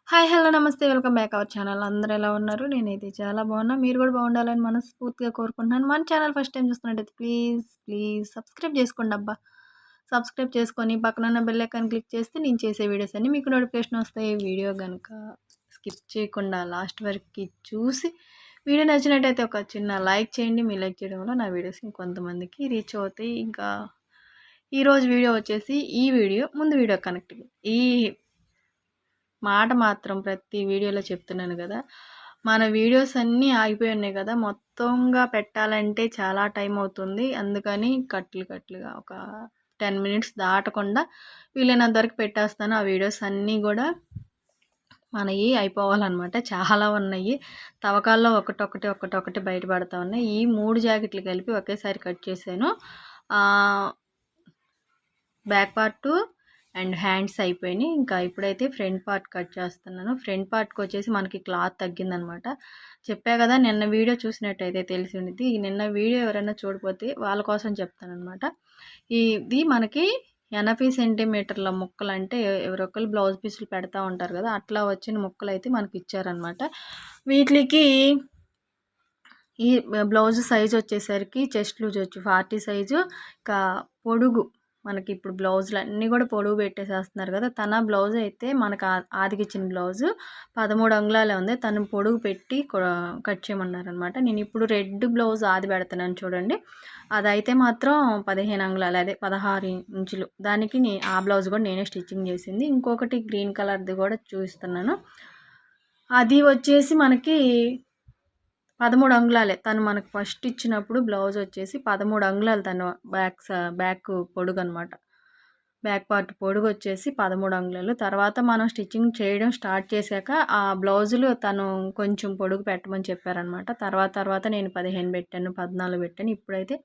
Hi! Hello! నమస్తే. Welcome back our channel. అందరూ ఎలా ఉన్నారు? నేనైతే చాలా బాగున్నా. మీరు కూడా బాగుండాలని మనస్ఫూర్తిగా కోరుకుంటున్నాను. మన ఛానల్ ఫస్ట్ టైం చూస్తున్నట్టయితే ప్లీజ్ సబ్స్క్రైబ్ చేసుకోండబ్బా! సబ్స్క్రైబ్ చేసుకొని పక్కనున్న బెల్ ఐకాన్ క్లిక్ చేస్తే నేను చేసే వీడియోస్ అన్నీ మీకు నోటిఫికేషన్ వస్తాయి. వీడియో గనుక స్కిప్ చేయకుండా లాస్ట్ వరకి చూసి వీడియో నచ్చినట్టయితే ఒక చిన్న లైక్ చేయండి. మీ లైక్ చేయడం వల్ల నా వీడియోస్ ఇంకొంతమందికి రీచ్ అవుతాయి. ఇంకా ఈరోజు వీడియో వచ్చేసి ముందు వీడియో కనెక్టింగ్ ఈ మాట మాత్రం ప్రతి వీడియోలో చెప్తున్నాను కదా, మన వీడియోస్ అన్నీ ఆగిపోయి ఉన్నాయి కదా, మొత్తంగా పెట్టాలంటే చాలా టైం అవుతుంది. అందుకని కట్లుగా ఒక 10 మినిట్స్ దాటకుండా వీలైనంత వరకు పెట్టేస్తాను. ఆ వీడియోస్ అన్నీ కూడా మనవి అయిపోవాలన్నమాట. చాలా ఉన్నాయి. తవ్వకాల్లో ఒకటొకటి బయటపడతా ఉన్నాయి. ఈ 3 జాకెట్లు కలిపి ఒకేసారి కట్ చేశాను. బ్యాక్ పార్ట్ అండ్ హ్యాండ్స్ అయిపోయినాయి. ఇంకా ఇప్పుడైతే ఫ్రంట్ పార్ట్ కట్ చేస్తున్నాను. ఫ్రంట్ పార్ట్కి వచ్చేసి మనకి క్లాత్ తగ్గిందనమాట. చెప్పా కదా, నిన్న వీడియో చూసినట్టయితే తెలిసి ఉండిద్ది. నిన్న వీడియో ఎవరైనా చూడకపోతే వాళ్ళ కోసం చెప్తానమాట. ఇది మనకి 80 సెంటీమీటర్ల ముక్కలు, అంటే ఎవరొకరు బ్లౌజ్ పీసులు పెడతా ఉంటారు కదా, అట్లా వచ్చిన ముక్కలు అయితే మనకి ఇచ్చారనమాట. వీటికి ఈ బ్లౌజ్ సైజు వచ్చేసరికి చెస్ట్ లూజ్ వచ్చి 40 సైజు, ఇంకా పొడుగు మనకి ఇప్పుడు బ్లౌజులు అన్నీ కూడా పొడుగు పెట్టేసేస్తున్నారు కదా, తన బ్లౌజ్ అయితే మనకు ఆదికిచ్చిన బ్లౌజు 13 అంగుళాలే ఉంది. తను పొడుగు పెట్టి కట్ చేయమన్నారనమాట. నేను ఇప్పుడు రెడ్ బ్లౌజ్ ఆది పెడుతున్నాను చూడండి, అదైతే మాత్రం 15 అంగుళాలు, అదే 16 ఇంచులు. దానికి ఆ బ్లౌజ్ కూడా నేనే స్టిచ్చింగ్ చేసింది. ఇంకొకటి గ్రీన్ కలర్ది కూడా చూపిస్తున్నాను. అది వచ్చేసి మనకి 13 అంగుళాలే. తను మనకు ఫస్ట్ ఇచ్చినప్పుడు బ్లౌజ్ వచ్చేసి 13 అంగుళాలు, తను బ్యాక్ పొడుగు అనమాట. బ్యాక్ పార్ట్ పొడుగు వచ్చేసి 13 అంగుళాలు. తర్వాత మనం స్టిచ్చింగ్ చేయడం స్టార్ట్ చేశాక ఆ బ్లౌజులు తను కొంచెం పొడుగు పెట్టమని చెప్పారనమాట. తర్వాత నేను 15 పెట్టాను, 14 పెట్టాను. ఇప్పుడైతే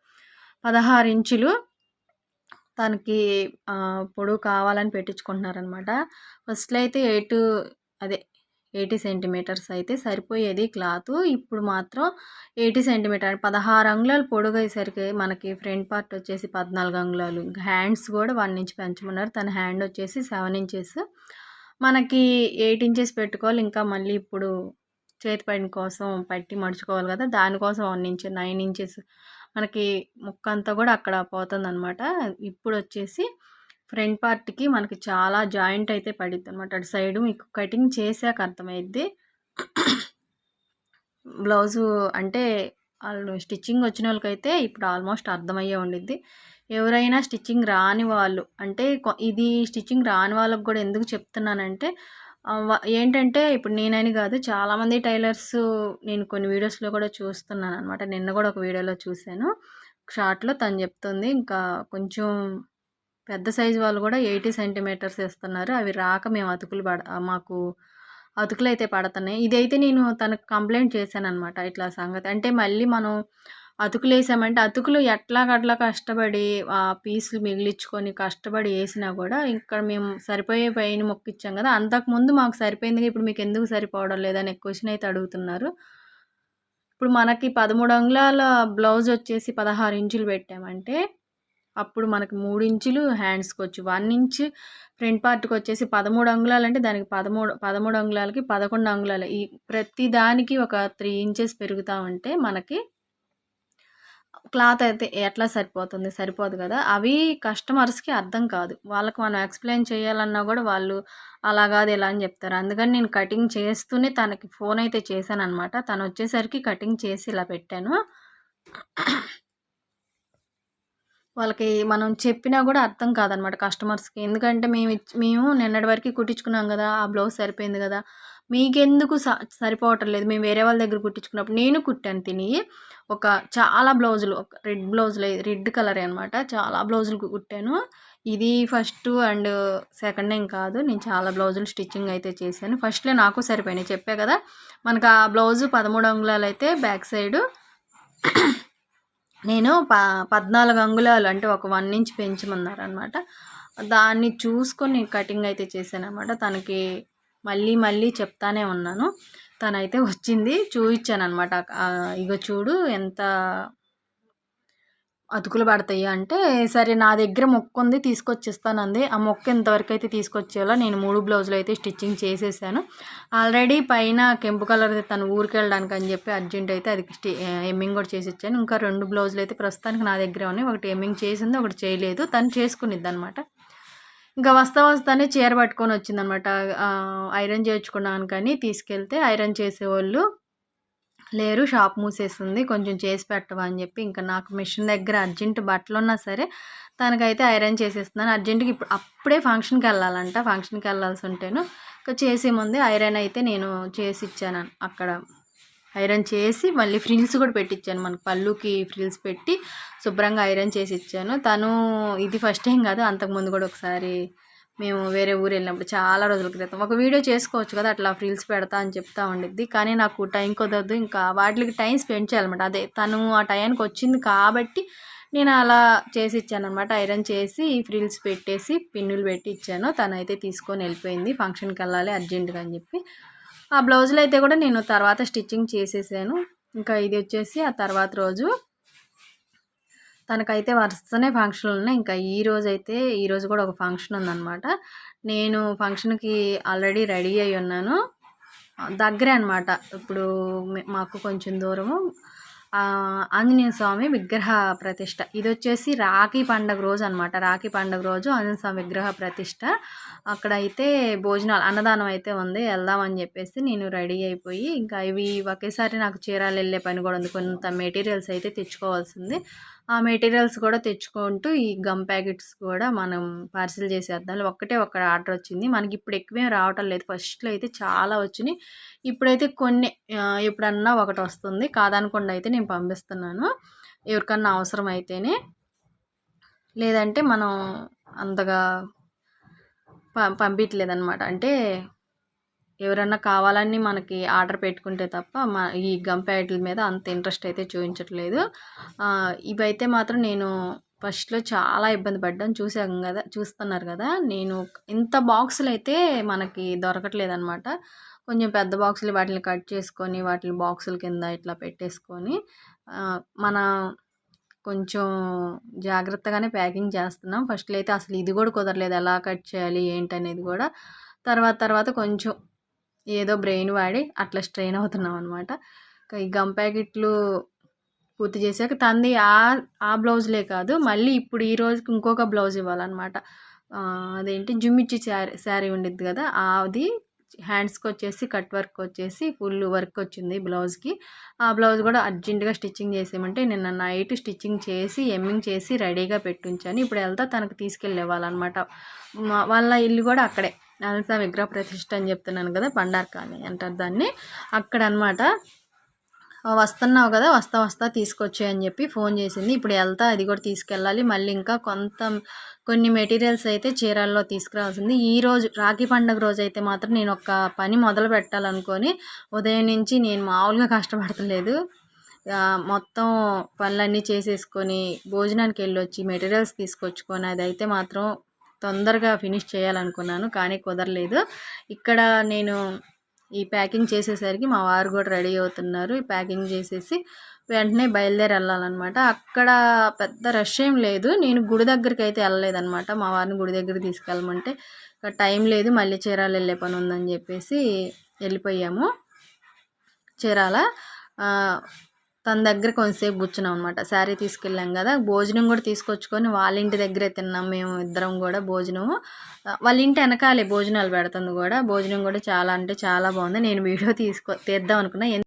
16 ఇంచులు తనకి పొడుగు కావాలని పెట్టించుకుంటున్నారనమాట. ఫస్ట్లో అయితే 80 సెంటీమీటర్స్ అయితే సరిపోయేది క్లాత్. ఇప్పుడు మాత్రం 80 సెంటీమీటర్ 16 అంగుళాలు పొడుగు అయ్యేసరికి మనకి ఫ్రంట్ పార్ట్ వచ్చేసి 14 అంగుళాలు. ఇంకా హ్యాండ్స్ కూడా 1 ఇంచ్ పెంచమన్నారు. తన హ్యాండ్ వచ్చేసి 7 ఇంచెస్, మనకి 8 ఇంచెస్ పెట్టుకోవాలి. ఇంకా మళ్ళీ ఇప్పుడు చేతి పైన కోసం పట్టి మడుచుకోవాలి కదా, దానికోసం 1 ఇంచ్ 9 ఇంచెస్ మనకి ముక్క అంతా కూడా అక్కడ పోతుందన్నమాట. ఇప్పుడు వచ్చేసి ఫ్రంట్ పార్ట్కి మనకి చాలా జాయింట్ అయితే పడిద్ది అనమాట. అటు సైడు మీకు కటింగ్ చేశాక అర్థమైద్ది. బ్లౌజు అంటే వాళ్ళు స్టిచ్చింగ్ వచ్చిన వాళ్ళకైతే ఇప్పుడు ఆల్మోస్ట్ అర్థమయ్యే ఉండిద్ది. ఎవరైనా స్టిచ్చింగ్ రాని వాళ్ళు, అంటే ఇది స్టిచ్చింగ్ రాని వాళ్ళకి కూడా ఎందుకు చెప్తున్నానంటే, ఏంటంటే ఇప్పుడు నేనని కాదు, చాలామంది టైలర్స్ నేను కొన్ని వీడియోస్లో కూడా చూస్తున్నాను అనమాట. నిన్న కూడా ఒక వీడియోలో చూశాను, షార్ట్లో తను చెప్తుంది. ఇంకా కొంచెం పెద్ద సైజు వాళ్ళు కూడా 80 సెంటీమీటర్స్ ఇస్తున్నారు. అవి రాక మేము మాకు అతుకులు అయితే పడుతున్నాయి. ఇదైతే నేను తనకు కంప్లైంట్ చేశానమాట. ఇట్లా సంగతి అంటే మళ్ళీ మనం అతుకులు వేసామంటే అతుకులు ఎట్లాగట్లా కష్టపడి పీసులు మిగిలించుకొని కష్టపడి వేసినా కూడా ఇక్కడ మేము సరిపోయే పైన మొక్కిచ్చాం కదా, అంతకుముందు మాకు సరిపోయింది, ఇప్పుడు మీకు ఎందుకు సరిపోవడం లేదని క్వశ్చన్ అయితే అడుగుతున్నారు. ఇప్పుడు మనకి 13 అంగుళాల బ్లౌజ్ వచ్చేసి 16 ఇంచులు పెట్టామంటే అప్పుడు మనకి 3 ఇంచులు హ్యాండ్స్కి వచ్చి 1 ఇంచ్ ఫ్రంట్ పార్ట్కి వచ్చేసి 13 అంగుళాలు, అంటే దానికి 13 అంగుళాలకి 11 అంగుళాలు. ఈ ప్రతి దానికి ఒక 3 ఇంచెస్ పెరుగుతూ ఉంటే మనకి క్లాత్ అయితే ఎట్లా సరిపోదు కదా. అవి కస్టమర్స్కి అర్థం కాదు. వాళ్ళకి మనం ఎక్స్ప్లెయిన్ చేయాలన్నా కూడా వాళ్ళు అలా కాదు ఇలా అని చెప్తారు. అందుకని నేను కటింగ్ చేస్తూనే తనకి ఫోన్ అయితే చేశాను అనమాట. తను వచ్చేసరికి కటింగ్ చేసి ఇలా పెట్టాను. వాళ్ళకి మనం చెప్పినా కూడా అర్థం కాదనమాట కస్టమర్స్కి. ఎందుకంటే మేము నిన్నటి వరకు కుట్టించుకున్నాం కదా, ఆ బ్లౌజ్ సరిపోయింది కదా, మీకెందుకు సరిపోవటం లేదు, మేము వేరే వాళ్ళ దగ్గర కుట్టించుకున్నప్పుడు నేను కుట్టాను ఒక చాలా బ్లౌజులు, ఒక రెడ్ కలరే అనమాట, చాలా బ్లౌజులు కుట్టాను. ఇది ఫస్ట్ అండ్ సెకండ్ ఏం కాదు, నేను చాలా బ్లౌజులు స్టిచ్చింగ్ అయితే చేశాను. ఫస్ట్లో నాకు సరిపోయినాయి, చెప్పా కదా. మనకు ఆ బ్లౌజు 13 అంగుళాలు అయితే బ్యాక్ సైడు నేను 14 అంగుళాలు, అంటే ఒక 1 ఇంచ్ పెంచమన్నారనమాట. దాన్ని చూసుకొని కటింగ్ అయితే చేశానమాట. తనకి మళ్ళీ చెప్తానే ఉన్నాను. తనైతే వచ్చింది, చూపించాను అనమాట. ఇగో చూడు ఎంత అతుకులు పడతాయి అంటే, సరే నా దగ్గర మొక్క ఉంది తీసుకొచ్చిస్తానంది. ఆ మొక్క ఇంతవరకు అయితే తీసుకొచ్చేలా నేను 3 బ్లౌజులు అయితే స్టిచ్చింగ్ చేసేసాను. ఆల్రెడీ పైన కెంపు కలర్ది తను ఊరికెళ్ళడానికి అని చెప్పి అర్జెంట్ అయితే అది ఎమ్మింగ్ కూడా చేసి ఇచ్చాను. ఇంకా 2 బ్లౌజులు అయితే ప్రస్తుతానికి నా దగ్గరే ఉన్నాయి. ఒకటి ఎమ్మింగ్ చేసింది, ఒకటి చేయలేదు. తను చేసుకునిద్దనమాట. ఇంకా వస్తానే చీర పట్టుకొని వచ్చిందనమాట. ఐరన్ చేయించుకున్నాను కానీ తీసుకెళ్తే ఐరన్ చేసేవాళ్ళు లేరు, షాప్ మూసేసింది, కొంచెం చేసి పెట్టవా అని చెప్పి ఇంకా నాకు మిషన్ దగ్గర అర్జెంట్ బట్టలున్నా సరే తనకైతే ఐరన్ చేసేస్తున్నాను. అర్జెంటుగా అప్పుడే ఫంక్షన్కి వెళ్ళాలంట. ఫంక్షన్కి వెళ్ళాల్సి ఉంటేను ఇంకా చేసే ముందే ఐరన్ అయితే నేను చేసి ఇచ్చాను. అక్కడ ఐరన్ చేసి మళ్ళీ ఫ్రిల్స్ కూడా పెట్టించాను. మనకు పళ్ళుకి ఫ్రిల్స్ పెట్టి శుభ్రంగా ఐరన్ చేసి ఇచ్చాను. తను ఇది ఫస్ట్ టైం కాదు, అంతకుముందు కూడా ఒకసారి మేము వేరే ఊరు వెళ్ళినప్పుడు చాలా రోజుల క్రితం ఒక వీడియో చేసుకోవచ్చు కదా, అట్లా ఫ్రిల్స్ పెడతా అని చెప్తా ఉండిద్ది. కానీ నాకు టైం కుదరదు, ఇంకా వాటికి టైం స్పెండ్ చేయాలన్నమాట. అదే తను ఆ టైంకి వచ్చింది కాబట్టి నేను అలా చేసి ఇచ్చాను అనమాట. ఐరన్ చేసి ఫ్రిల్స్ పెట్టేసి పిన్నులు పెట్టి ఇచ్చాను. తనైతే తీసుకొని వెళ్ళిపోయింది, ఫంక్షన్కి వెళ్ళాలి అర్జెంటుగా అని చెప్పి. ఆ బ్లౌజులు అయితే కూడా నేను తర్వాత స్టిచ్చింగ్ చేసేసాను. ఇంకా ఇది వచ్చేసి ఆ తర్వాత రోజు తనకైతే వరుసనే ఫంక్షన్లు ఉన్నాయి. ఇంకా ఈరోజు కూడా ఒక ఫంక్షన్ ఉందన్నమాట. నేను ఫంక్షన్కి ఆల్రెడీ రెడీ అయి ఉన్నాను. దగ్గరే అనమాట, ఇప్పుడు మాకు కొంచెం దూరము ఆంజనేయ స్వామి విగ్రహ ప్రతిష్ట. ఇది వచ్చేసి రాఖీ పండుగ రోజు అనమాట. రాఖీ పండుగ రోజు ఆంజనేయ స్వామి విగ్రహ ప్రతిష్ట. అక్కడైతే భోజనాలు అన్నదానం అయితే ఉంది, వెళ్దామని చెప్పేసి నేను రెడీ అయిపోయి ఇంకా ఇవి ఒకేసారి నాకు చీరాలు వెళ్ళే పని కూడా ఉంది. కొంత మెటీరియల్స్ అయితే తెచ్చుకోవాల్సింది. ఆ మెటీరియల్స్ కూడా తెచ్చుకుంటూ ఈ గమ్ ప్యాకెట్స్ కూడా మనం పార్సిల్ చేసేద్దాం. ఒక్క ఆర్డర్ వచ్చింది మనకి. ఇప్పుడు ఎక్కువేం రావటం లేదు, ఫస్ట్లో అయితే చాలా వచ్చినాయి. ఇప్పుడైతే కొన్ని ఎప్పుడన్నా ఒకటి వస్తుంది, కాదనకుండా అయితే నేను పంపిస్తున్నాను ఎవరికన్నా అవసరం అయితేనే. లేదంటే మనం అంతగా పంపించలేదన్నమాట. అంటే ఎవరన్నా కావాలని మనకి ఆర్డర్ పెట్టుకుంటే తప్ప ఈ గమ్ ప్యాడ్ల మీద అంత ఇంట్రెస్ట్ అయితే చూపించట్లేదు. ఇవైతే మాత్రం నేను ఫస్ట్లో చాలా ఇబ్బంది పడ్డాను. చూస్తున్నారు కదా, నేను ఇంత బాక్సులు అయితే మనకి దొరకట్లేదన్నమాట. కొంచెం పెద్ద బాక్సులు వాటిని కట్ చేసుకొని వాటిని బాక్సుల కింద ఇట్లా పెట్టేసుకొని మన కొంచెం జాగ్రత్తగానే ప్యాకింగ్ చేస్తున్నాం. ఫస్ట్లో అయితే అసలు ఇది కూడా కుదరలేదు, ఎలా కట్ చేయాలి ఏంటనేది కూడా. తర్వాత కొంచెం ఏదో బ్రెయిన్ వాడి అట్లా స్ట్రెయిన్ అవుతున్నాం అనమాట. ఈ గమ్ ప్యాకెట్లు పూర్తి చేశాక తంది ఆ బ్లౌజులే కాదు, మళ్ళీ ఇప్పుడు ఈ రోజుకి ఇంకొక బ్లౌజ్ ఇవ్వాలన్నమాట. అదేంటి జుమ్మిచ్చి శారీ ఉండిద్ది కదా, అది హ్యాండ్స్కి వచ్చేసి కట్ వర్క్ వచ్చేసి ఫుల్ వర్క్ వచ్చింది బ్లౌజ్కి. ఆ బ్లౌజ్ కూడా అర్జెంటుగా స్టిచ్చింగ్ చేసేయమంటే నిన్న నైట్ స్టిచ్చింగ్ చేసి ఎమ్మింగ్ చేసి రెడీగా పెట్టించాను. ఇప్పుడు వెళ్తా తనకు తీసుకెళ్ళి ఇవ్వాలన్నమాట. వాళ్ళ ఇల్లు కూడా అక్కడే, ఆంజనేయ విగ్రహ ప్రతిష్ట అని చెప్తున్నాను కదా, బండార్ కాలనీ అంటారు దాన్ని, అక్కడ అనమాట. వస్తున్నావు కదా, వస్తా తీసుకొచ్చే అని చెప్పి ఫోన్ చేసింది. ఇప్పుడు వెళ్తా, అది కూడా తీసుకెళ్ళాలి. మళ్ళీ ఇంకా కొన్ని మెటీరియల్స్ అయితే చీరాల్లో తీసుకురావాల్సింది. ఈరోజు రాఖీ పండుగ రోజు అయితే మాత్రం నేను ఒక పని మొదలు పెట్టాలనుకొని ఉదయం నుంచి నేను మామూలుగా కష్టపడతలేదు. మొత్తం పనులన్నీ చేసేసుకొని భోజనానికి వెళ్ళొచ్చి మెటీరియల్స్ తీసుకొచ్చుకొని అదైతే మాత్రం తొందరగా ఫినిష్ చేయాలనుకున్నాను, కానీ కుదరలేదు. ఇక్కడ నేను ఈ ప్యాకింగ్ చేసేసరికి మా వారు కూడా రెడీ అవుతున్నారు. ఈ ప్యాకింగ్ చేసేసి వెంటనే బయలుదేరి వెళ్ళాలన్నమాట. అక్కడ పెద్ద రష్ ఏం లేదు. నేను గుడి దగ్గరికి అయితే వెళ్ళలేదన్నమాట. మా వారిని గుడి దగ్గరికి తీసుకెళ్ళమంటే టైం లేదు, మళ్ళీ చీరాలు వెళ్ళే పని ఉందని చెప్పేసి వెళ్ళిపోయాము. చీరాల తన దగ్గర కొంతసేపు కూర్చున్నాం అనమాట. శారీ తీసుకెళ్ళాం కదా, భోజనం కూడా తీసుకొచ్చుకొని వాళ్ళ ఇంటి దగ్గరే తిన్నాం మేము ఇద్దరం కూడా. భోజనము వాళ్ళ ఇంటి వెనకాలే భోజనాలు పెడుతుంది కూడా. భోజనం కూడా చాలా అంటే చాలా బాగుంది. నేను వీడియో తీద్దాం అనుకున్నా.